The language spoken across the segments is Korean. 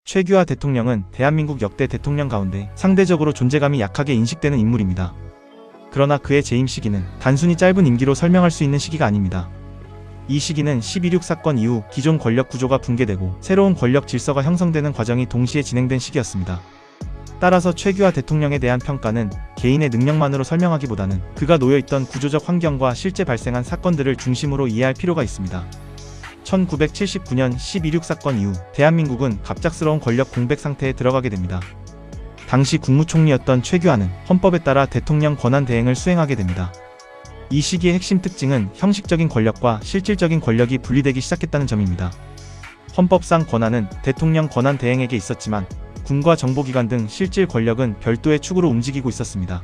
최규하 대통령은 대한민국 역대 대통령 가운데 상대적으로 존재감이 약하게 인식되는 인물입니다. 그러나 그의 재임 시기는 단순히 짧은 임기로 설명할 수 있는 시기가 아닙니다. 이 시기는 12.6 사건 이후 기존 권력 구조가 붕괴되고 새로운 권력 질서가 형성되는 과정이 동시에 진행된 시기였습니다. 따라서 최규하 대통령에 대한 평가는 개인의 능력만으로 설명하기보다는 그가 놓여있던 구조적 환경과 실제 발생한 사건들을 중심으로 이해할 필요가 있습니다. 1979년 12.6 사건 이후 대한민국은 갑작스러운 권력 공백 상태에 들어가게 됩니다. 당시 국무총리였던 최규하는 헌법에 따라 대통령 권한 대행을 수행하게 됩니다. 이 시기의 핵심 특징은 형식적인 권력과 실질적인 권력이 분리되기 시작했다는 점입니다. 헌법상 권한은 대통령 권한 대행에게 있었지만 군과 정보기관 등 실질 권력은 별도의 축으로 움직이고 있었습니다.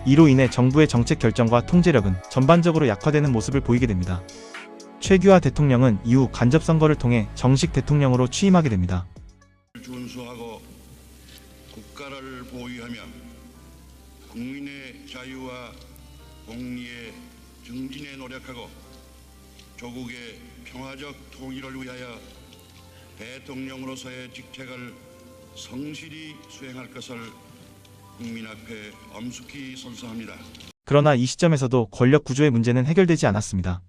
이로 인해 정부의 정책 결정과 통제력은 전반적으로 약화되는 모습을 보이게 됩니다. 최규하 대통령은 이후 간접선거를 통해 정식 대통령으로 취임하게 됩니다. 준수하고 국가를 보위하며 국민의 자유와 공리의 증진에 노력하고 조국의 평화적 통일을 위하여 대통령으로서의 직책을 성실히 수행할 것을 국민 앞에 엄숙히 선서합니다. 그러나 이 시점에서도 권력 구조의 문제는 해결되지 않았습니다.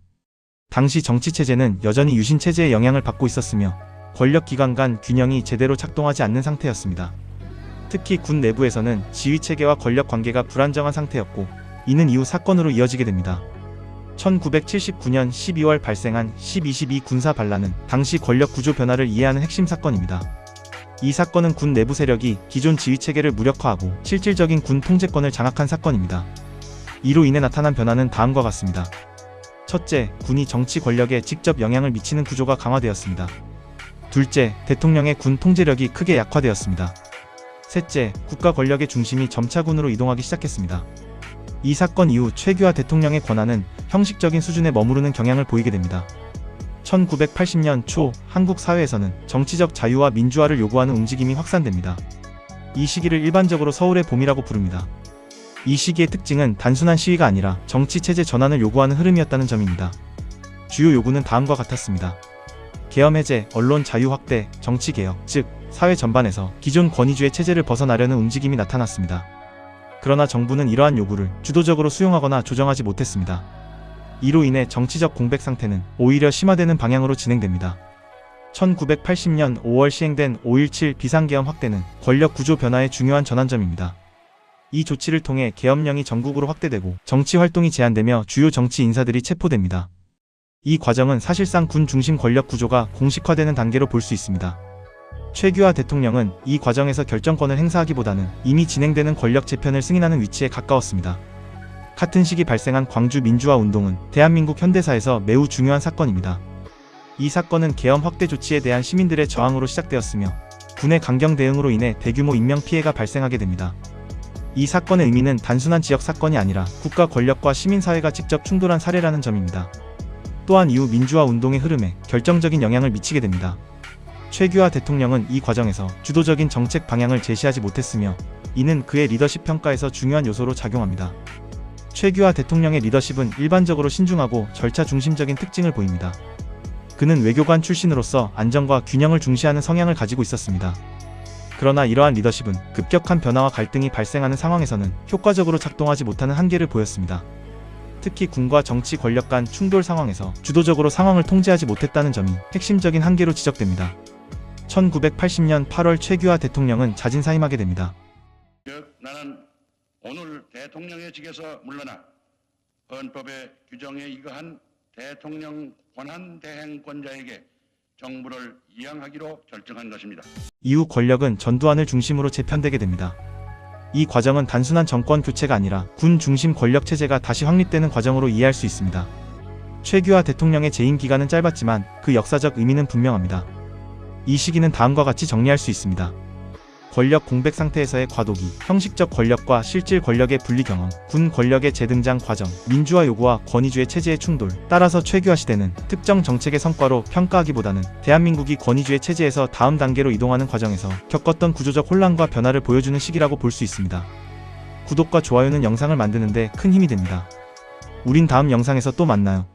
당시 정치체제는 여전히 유신체제의 영향을 받고 있었으며 권력기관 간 균형이 제대로 작동하지 않는 상태였습니다. 특히 군 내부에서는 지휘체계와 권력관계가 불안정한 상태였고 이는 이후 사건으로 이어지게 됩니다. 1979년 12월 발생한 10.22 군사 반란은 당시 권력 구조 변화를 이해하는 핵심 사건입니다. 이 사건은 군 내부 세력이 기존 지휘체계를 무력화하고 실질적인 군 통제권을 장악한 사건입니다. 이로 인해 나타난 변화는 다음과 같습니다. 첫째, 군이 정치 권력에 직접 영향을 미치는 구조가 강화되었습니다. 둘째, 대통령의 군 통제력이 크게 약화되었습니다. 셋째, 국가 권력의 중심이 점차 군으로 이동하기 시작했습니다. 이 사건 이후 최규하 대통령의 권한은 형식적인 수준에 머무르는 경향을 보이게 됩니다. 1980년 초 한국 사회에서는 정치적 자유와 민주화를 요구하는 움직임이 확산됩니다. 이 시기를 일반적으로 서울의 봄이라고 부릅니다. 이 시기의 특징은 단순한 시위가 아니라 정치체제 전환을 요구하는 흐름이었다는 점입니다. 주요 요구는 다음과 같았습니다. 계엄 해제, 언론 자유 확대, 정치개혁, 즉 사회 전반에서 기존 권위주의 체제를 벗어나려는 움직임이 나타났습니다. 그러나 정부는 이러한 요구를 주도적으로 수용하거나 조정하지 못했습니다. 이로 인해 정치적 공백 상태는 오히려 심화되는 방향으로 진행됩니다. 1980년 5월 시행된 5.17 비상계엄 확대는 권력 구조 변화의 중요한 전환점입니다. 이 조치를 통해 계엄령이 전국으로 확대되고 정치 활동이 제한되며 주요 정치 인사들이 체포됩니다. 이 과정은 사실상 군 중심 권력 구조가 공식화되는 단계로 볼 수 있습니다. 최규하 대통령은 이 과정에서 결정권을 행사하기보다는 이미 진행되는 권력 재편을 승인하는 위치에 가까웠습니다. 같은 시기 발생한 광주 민주화 운동은 대한민국 현대사에서 매우 중요한 사건입니다. 이 사건은 계엄 확대 조치에 대한 시민들의 저항으로 시작되었으며 군의 강경 대응으로 인해 대규모 인명피해가 발생하게 됩니다. 이 사건의 의미는 단순한 지역 사건이 아니라 국가 권력과 시민사회가 직접 충돌한 사례라는 점입니다. 또한 이후 민주화 운동의 흐름에 결정적인 영향을 미치게 됩니다. 최규하 대통령은 이 과정에서 주도적인 정책 방향을 제시하지 못했으며 이는 그의 리더십 평가에서 중요한 요소로 작용합니다. 최규하 대통령의 리더십은 일반적으로 신중하고 절차 중심적인 특징을 보입니다. 그는 외교관 출신으로서 안정과 균형을 중시하는 성향을 가지고 있었습니다. 그러나 이러한 리더십은 급격한 변화와 갈등이 발생하는 상황에서는 효과적으로 작동하지 못하는 한계를 보였습니다. 특히 군과 정치 권력 간 충돌 상황에서 주도적으로 상황을 통제하지 못했다는 점이 핵심적인 한계로 지적됩니다. 1980년 8월 최규하 대통령은 자진사임하게 됩니다. 나는 오늘 대통령의 직에서 물러나 헌법의 규정에 의거한 대통령 권한 대행권자에게 정부를 이양하기로 결정한 것입니다. 이후 권력은 전두환을 중심으로 재편되게 됩니다. 이 과정은 단순한 정권 교체가 아니라 군 중심 권력 체제가 다시 확립되는 과정으로 이해할 수 있습니다. 최규하 대통령의 재임 기간은 짧았지만 그 역사적 의미는 분명합니다. 이 시기는 다음과 같이 정리할 수 있습니다. 권력 공백 상태에서의 과도기, 형식적 권력과 실질 권력의 분리 경험, 군 권력의 재등장 과정, 민주화 요구와 권위주의 체제의 충돌. 따라서 최규하 시대는 특정 정책의 성과로 평가하기보다는 대한민국이 권위주의 체제에서 다음 단계로 이동하는 과정에서 겪었던 구조적 혼란과 변화를 보여주는 시기라고 볼 수 있습니다. 구독과 좋아요는 영상을 만드는 데 큰 힘이 됩니다. 우린 다음 영상에서 또 만나요.